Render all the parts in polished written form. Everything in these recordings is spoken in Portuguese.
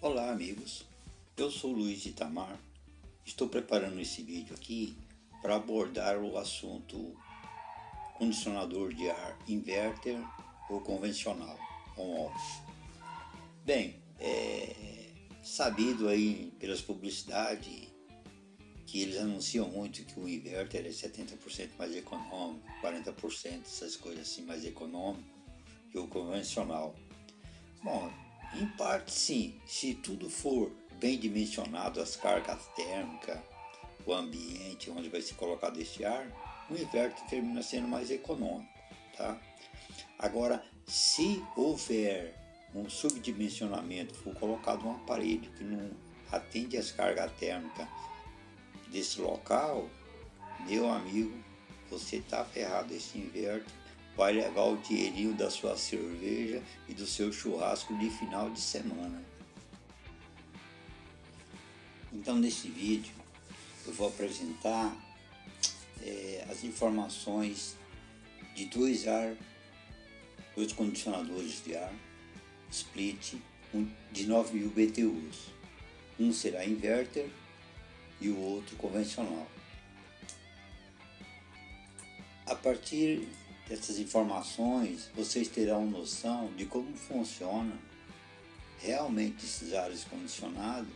Olá amigos, eu sou Luiz Itamar. Estou preparando esse vídeo aqui para abordar o assunto condicionador de ar inverter ou convencional, on-off. Bem, sabido aí pelas publicidades que eles anunciam muito que o inverter é 70% mais econômico, 40%, essas coisas assim mais econômico que o convencional. Bom, em parte sim, se tudo for bem dimensionado, as cargas térmicas, o ambiente onde vai ser colocado esse ar, o inverter termina sendo mais econômico, tá? Agora, se houver um subdimensionamento, for colocado um aparelho que não atende às cargas térmicas desse local, meu amigo, você está ferrado. Esse inverter vai levar o dinheirinho da sua cerveja e do seu churrasco de final de semana. Então, nesse vídeo, eu vou apresentar as informações de dois condicionadores de ar split de 9.000 BTUs. Um será inverter e o outro convencional. A partir dessas informações, vocês terão noção de como funciona realmente esses ares condicionados,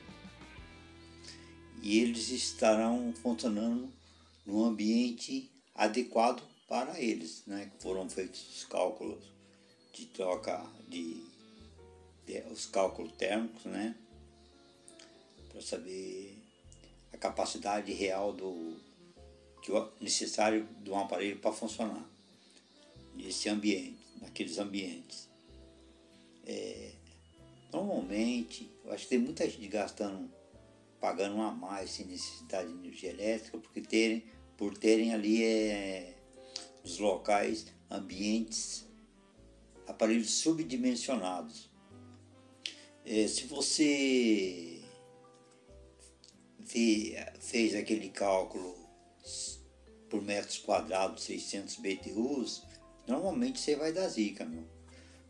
e eles estarão funcionando num ambiente adequado para eles, né? Foram feitos os cálculos de troca os cálculos térmicos, né? Para saber a capacidade real necessário de um aparelho para funcionar nesse ambiente, naqueles ambientes. Normalmente, eu acho que tem muita gente pagando a mais sem necessidade de energia elétrica, por terem ali nos locais, ambientes, aparelhos subdimensionados. Se você fez aquele cálculo por metros quadrados, 600 BTUs, normalmente você vai dar zica, meu.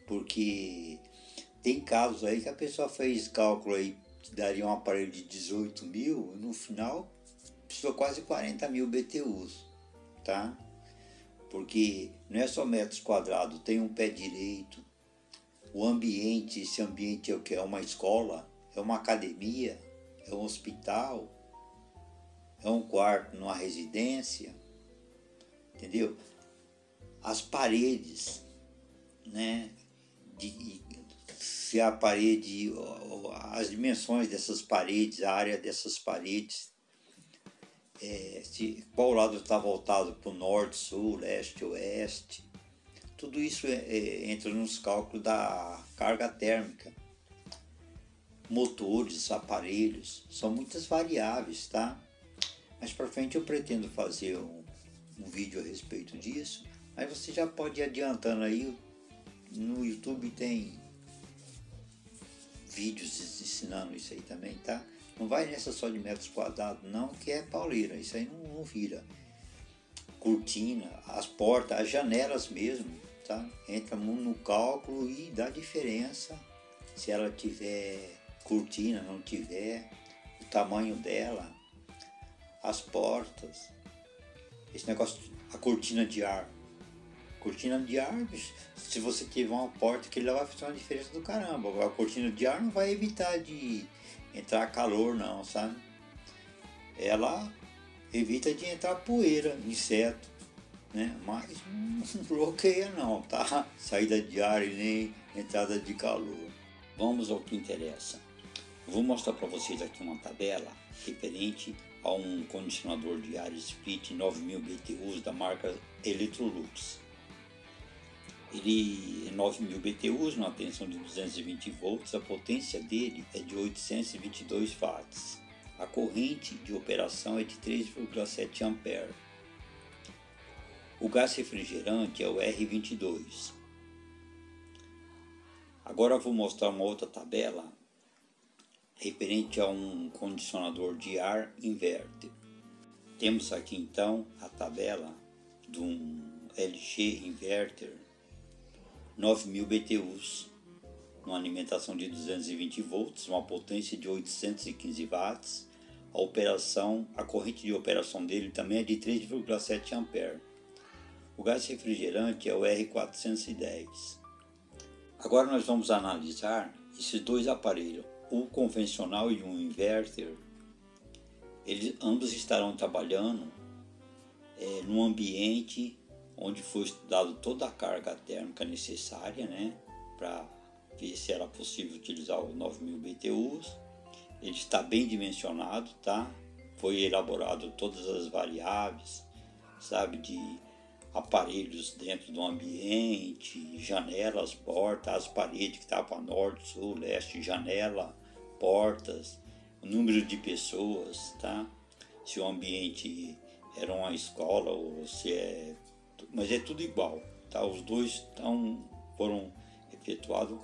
Porque tem casos aí que a pessoa fez cálculo aí que daria um aparelho de 18 mil, e no final precisou quase 40 mil BTUs, tá? Porque não é só metros quadrados, tem um pé direito, o ambiente, esse ambiente é o que? É uma escola, é uma academia, é um hospital, é um quarto numa residência, entendeu? As paredes, né? Se a parede, as dimensões dessas paredes, a área dessas paredes, qual lado está voltado para o norte, sul, leste, oeste, tudo isso entra nos cálculos da carga térmica. Motores, aparelhos, são muitas variáveis, tá? Mais para frente eu pretendo fazer um vídeo a respeito disso, aí você já pode ir adiantando aí. No YouTube tem vídeos ensinando isso aí também, tá? Não vai nessa só de metros quadrados não, que é pauleira, isso aí não vira. Cortina, as portas, as janelas mesmo, tá? Entra no cálculo e dá diferença se ela tiver cortina, não tiver, o tamanho dela, as portas, esse negócio, a cortina de ar. Cortina de ar, se você tiver uma porta, que ela vai fazer uma diferença do caramba. A cortina de ar não vai evitar de entrar calor não, sabe? Ela evita de entrar poeira, inseto, né? Mas não bloqueia não, tá? Saída de ar e nem entrada de calor. Vamos ao que interessa. Eu vou mostrar para vocês aqui uma tabela referente a um condicionador de ar split 9.000 BTUs da marca Electrolux. Ele é 9.000 BTUs, numa tensão de 220 volts, a potência dele é de 822 watts. A corrente de operação é de 3,7 ampere. O gás refrigerante é o R22. Agora eu vou mostrar uma outra tabela referente a um condicionador de ar inverter. Temos aqui então a tabela de um LG inverter 9.000 BTUs uma alimentação de 220 volts, uma potência de 815 watts. A corrente de operação dele também é de 3,7 ampere. O gás refrigerante é o R410. Agora nós vamos analisar esses dois aparelhos, o convencional e o inverter. Eles ambos estarão trabalhando num ambiente onde foi estudado toda a carga térmica necessária, né, para ver se era possível utilizar os 9.000 BTUs. Ele está bem dimensionado, tá? Foi elaborado todas as variáveis, sabe, de aparelhos dentro do ambiente, janelas, portas, as paredes que estavam norte, sul, leste, janela, portas, o número de pessoas, tá? Se o ambiente era uma escola ou se é... Mas é tudo igual, tá? Os dois foram efetuados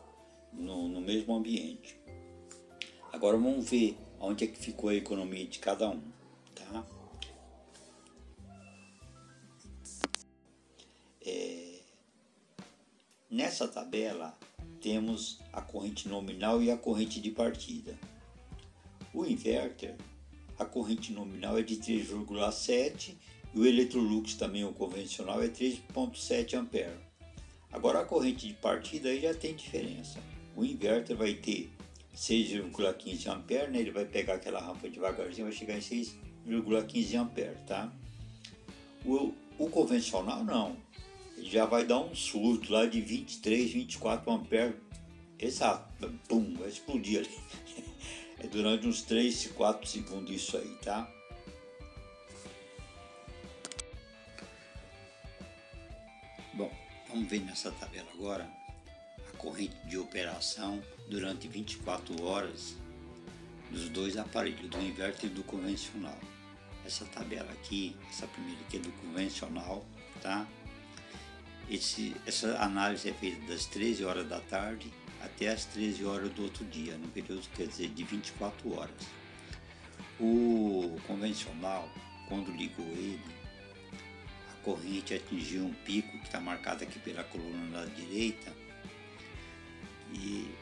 no mesmo ambiente. Agora vamos ver onde é que ficou a economia de cada um, tá? Nessa tabela temos a corrente nominal e a corrente de partida. O inverter, a corrente nominal é de 3,7 e o Electrolux também, o convencional, é 3,7 ampere. Agora a corrente de partida aí já tem diferença. O inverter vai ter 6,15 ampere, né? Ele vai pegar aquela rampa devagarzinho, vai chegar em 6,15 ampere, tá? O convencional não. Ele já vai dar um surto lá de 23, 24 ampere. Exato, pum, vai explodir ali. É durante uns 3, 4 segundos isso aí, tá? Bom, vamos ver nessa tabela agora a corrente de operação durante 24 horas dos dois aparelhos, do inverter e do convencional. Essa tabela aqui, essa primeira aqui é do convencional, tá? Essa análise é feita das 13 horas da tarde até as 13 horas do outro dia, no período, quer dizer, de 24 horas. O convencional, quando ligou ele, a corrente atingiu um pico que está marcado aqui pela coluna da direita, e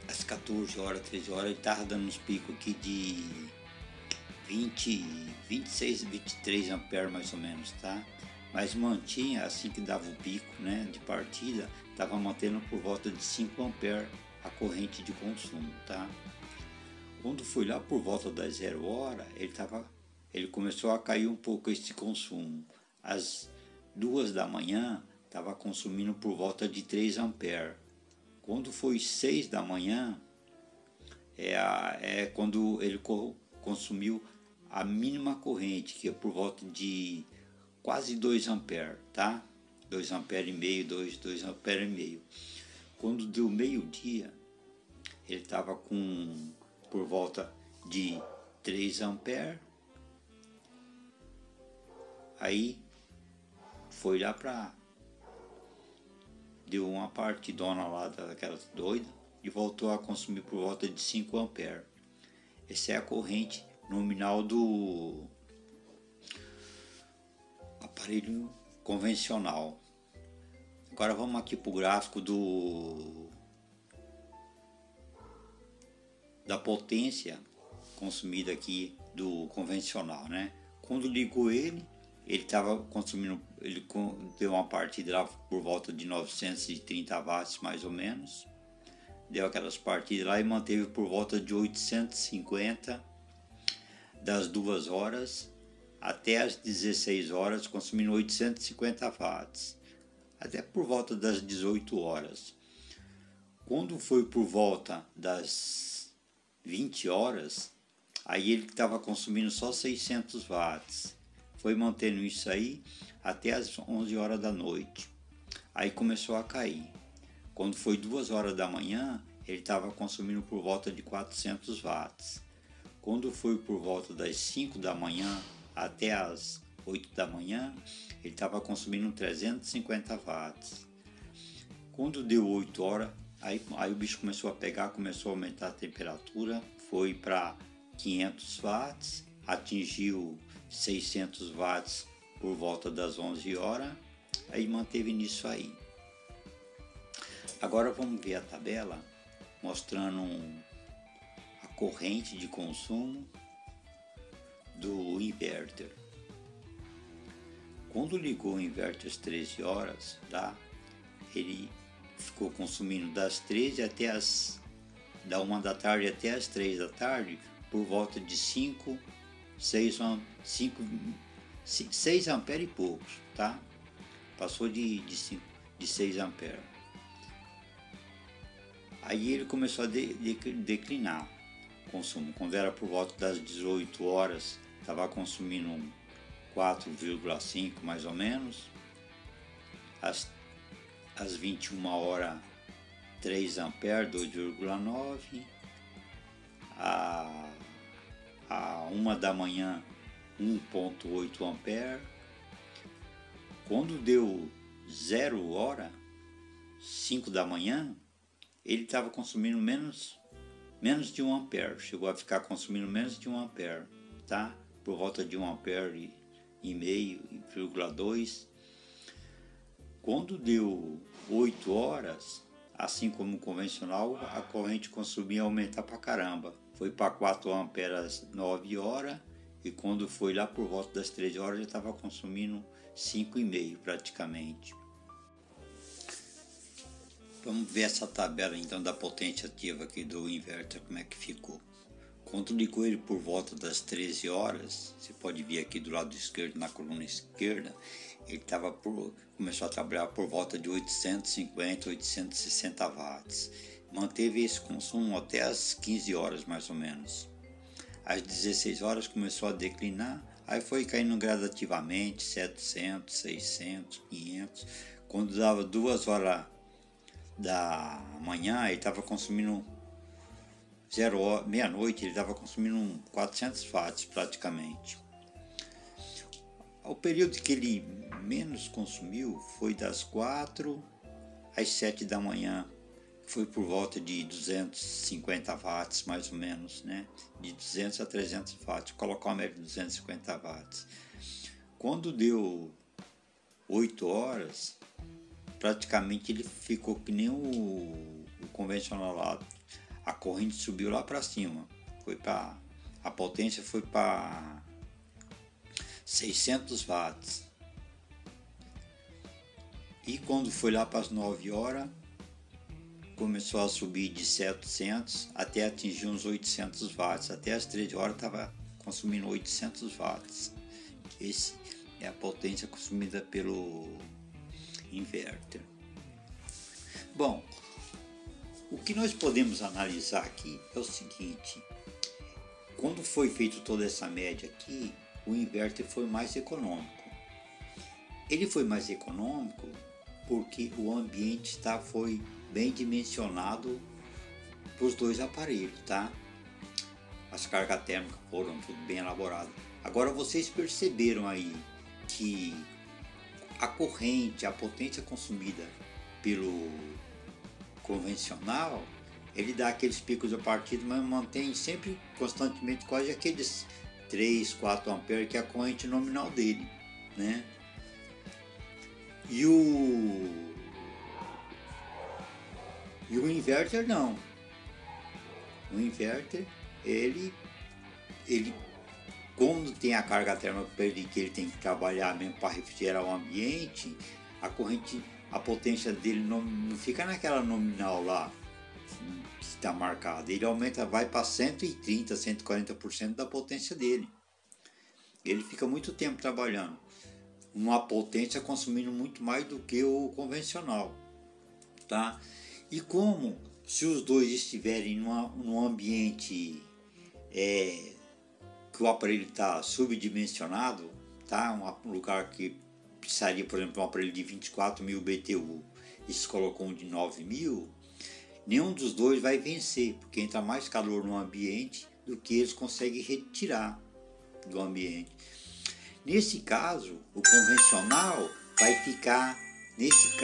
às 14 horas, 13 horas, ele estava dando uns picos aqui de 20, 26, 23 amperes mais ou menos, tá? Mas mantinha, assim que dava o pico, né, de partida, estava mantendo por volta de 5 amperes a corrente de consumo, tá? Quando foi lá por volta das 0 hora, ele começou a cair um pouco esse consumo. Às 2 da manhã, estava consumindo por volta de 3 amperes. Quando foi 6 da manhã, quando ele consumiu a mínima corrente, que é por volta de quase 2 amperes, tá? 2 amperes e meio, 2 amperes e meio. Quando deu meio-dia, ele estava com por volta de 3 amperes. Aí foi lá deu uma partidona lá daquela doida e voltou a consumir por volta de 5 amperes. Essa é a corrente nominal do aparelho convencional. Agora vamos aqui para o gráfico da potência consumida aqui do convencional, né? Quando ligou ele estava consumindo, ele deu uma partida lá por volta de 930 watts mais ou menos, deu aquelas partidas lá e manteve por volta de 850 das 2 horas até as 16 horas, consumindo 850 watts, até por volta das 18 horas. Quando foi por volta das 20 horas, aí ele estava consumindo só 600 watts. Foi mantendo isso aí até as 11 horas da noite. Aí começou a cair. Quando foi 2 horas da manhã, ele estava consumindo por volta de 400 watts. Quando foi por volta das 5 da manhã até as 8 da manhã, ele estava consumindo 350 watts. Quando deu 8 horas, aí o bicho começou a pegar, começou a aumentar a temperatura, foi para 500 watts, atingiu 600 watts por volta das 11 horas, aí manteve nisso aí. Agora vamos ver a tabela mostrando a corrente de consumo do inverter. Quando ligou o inverter às 13 horas, tá? Ele ficou consumindo das 13 até da 1 da tarde até as 3 da tarde, por volta de 6 amperes e poucos, tá? Passou de 6 amperes. Aí ele começou a declinar o consumo. Quando era por volta das 18 horas, estava consumindo 4,5 mais ou menos. Às 21 horas, 3 amperes, 2,9. A 1 da manhã, 1,8 ampere. Quando deu 0 hora, 5 da manhã, ele estava consumindo menos de 1 ampere. Chegou a ficar consumindo menos de 1 ampere, tá? Por volta de 1 ampere e meio, 0,2. Quando deu 8 horas, assim como o convencional, a corrente consumia aumentar pra caramba. Foi para 4 amperes às 9 horas, e quando foi lá por volta das 13 horas já estava consumindo 5,5 praticamente. Vamos ver essa tabela então da potência ativa aqui do inverter, como é que ficou. Quando ligou ele por volta das 13 horas, você pode ver aqui do lado esquerdo, na coluna esquerda, ele começou a trabalhar por volta de 850, 860 watts. Manteve esse consumo até as 15 horas mais ou menos. Às 16 horas começou a declinar, aí foi caindo gradativamente, 700, 600, 500. Quando dava 2 horas da manhã, ele estava consumindo meia-noite, ele estava consumindo 400 watts praticamente. O período que ele menos consumiu foi das 4 às 7 da manhã, foi por volta de 250 watts mais ou menos, né? De 200 a 300 watts, vou colocar uma média de 250 watts. Quando deu 8 horas, praticamente ele ficou que nem o convencional lá. A corrente subiu lá para cima, a potência foi para 600 watts. E quando foi lá para as 9 horas, começou a subir de 700 até atingir uns 800 watts. Até as 13 horas estava consumindo 800 watts. Esse é a potência consumida pelo inverter. Bom, o que nós podemos analisar aqui é o seguinte: quando foi feito toda essa média aqui, o inverter foi mais econômico. Ele foi mais econômico porque o ambiente foi bem dimensionado para os dois aparelhos, tá? As cargas térmicas foram tudo bem elaborado. Agora vocês perceberam aí que a corrente, a potência consumida pelo convencional, ele dá aqueles picos de partida, mas mantém sempre constantemente quase aqueles 3, 4 amperes que é a corrente nominal dele, né? E o inverter não. O inverter, ele quando tem a carga térmica que ele tem que trabalhar mesmo para refrigerar o ambiente, a potência dele não fica naquela nominal lá que está marcada. Ele aumenta, vai para 130, 140% da potência dele. Ele fica muito tempo trabalhando. Uma potência consumindo muito mais do que o convencional, tá? E como se os dois estiverem num ambiente que o aparelho está subdimensionado, tá? Um lugar que precisaria, por exemplo, um aparelho de 24.000 BTU e se colocou um de 9.000, nenhum dos dois vai vencer, porque entra mais calor no ambiente do que eles conseguem retirar do ambiente. Nesse caso, o convencional vai ficar, nesse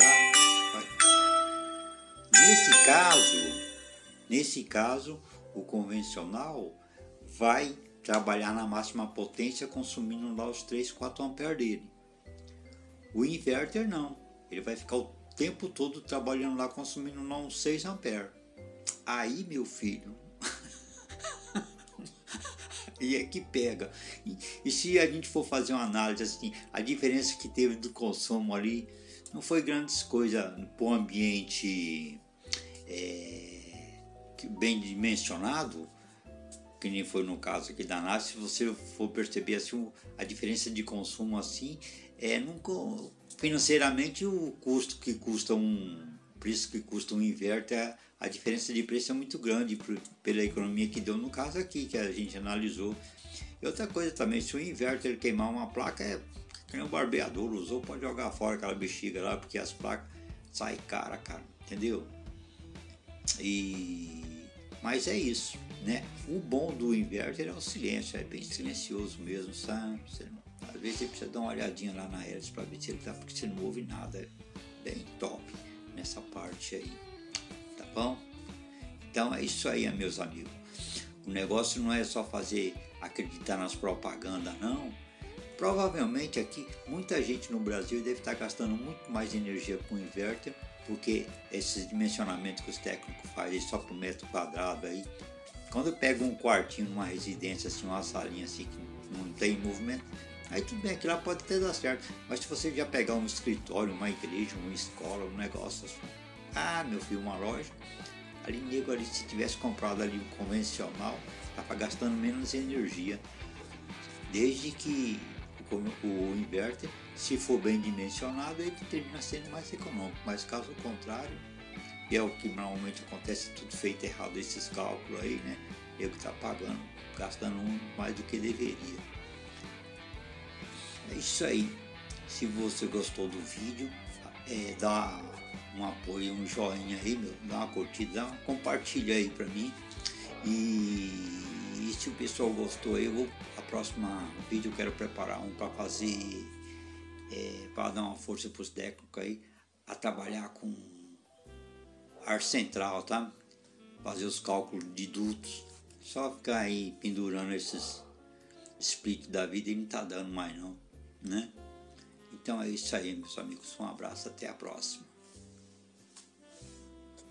caso, o convencional vai trabalhar na máxima potência consumindo lá os 3, 4 amperes dele. O inverter não, ele vai ficar o tempo todo trabalhando lá, consumindo lá uns 6 amperes. Aí, meu filho, e é que pega. E se a gente for fazer uma análise assim, a diferença que teve do consumo ali não foi grandes coisas para o ambiente bem dimensionado, que nem foi no caso aqui da NASA. Se você for perceber assim, a diferença de consumo assim, nunca, financeiramente o custo que custa preço que custa um inverter, a diferença de preço é muito grande pela economia que deu no caso aqui, que a gente analisou. E outra coisa também, se o inverter queimar uma placa, que nem o barbeador usou, pode jogar fora aquela bexiga lá, porque as placas saem cara, entendeu? Mas é isso, né? O bom do inverter é o silêncio, é bem silencioso mesmo, sabe? Às vezes você precisa dar uma olhadinha lá na hélice para ver se ele tá, porque você não ouve nada, é bem top nessa parte aí, tá bom? Então é isso aí, meus amigos. O negócio não é só acreditar nas propagandas, não. Provavelmente aqui, muita gente no Brasil deve estar gastando muito mais energia com inverter, porque esses dimensionamentos que os técnicos fazem só por metro quadrado aí, quando eu pego um quartinho numa residência, assim, uma salinha assim que não tem movimento, aí tudo bem, aquilo lá pode até dar certo. Mas se você já pegar um escritório, uma igreja, uma escola, um negócio assim, meu filho, uma loja, ali nego ali, se tivesse comprado ali um convencional, estava gastando menos energia, desde que o inverter, se for bem dimensionado, ele termina sendo mais econômico. Mas caso contrário, e é o que normalmente acontece, tudo feito errado, esses cálculos aí, né? Eu que está pagando, gastando mais do que deveria. É isso aí. Se você gostou do vídeo, dá um apoio, um joinha aí, dá uma curtida, compartilha aí para mim. E se o pessoal gostou aí, a próxima vídeo eu quero preparar um para fazer, para dar uma força para os técnicos aí, a trabalhar com ar central, tá? Fazer os cálculos de dutos. Só ficar aí pendurando esses split da vida e não tá dando mais não, né? Então é isso aí, meus amigos. Um abraço, até a próxima.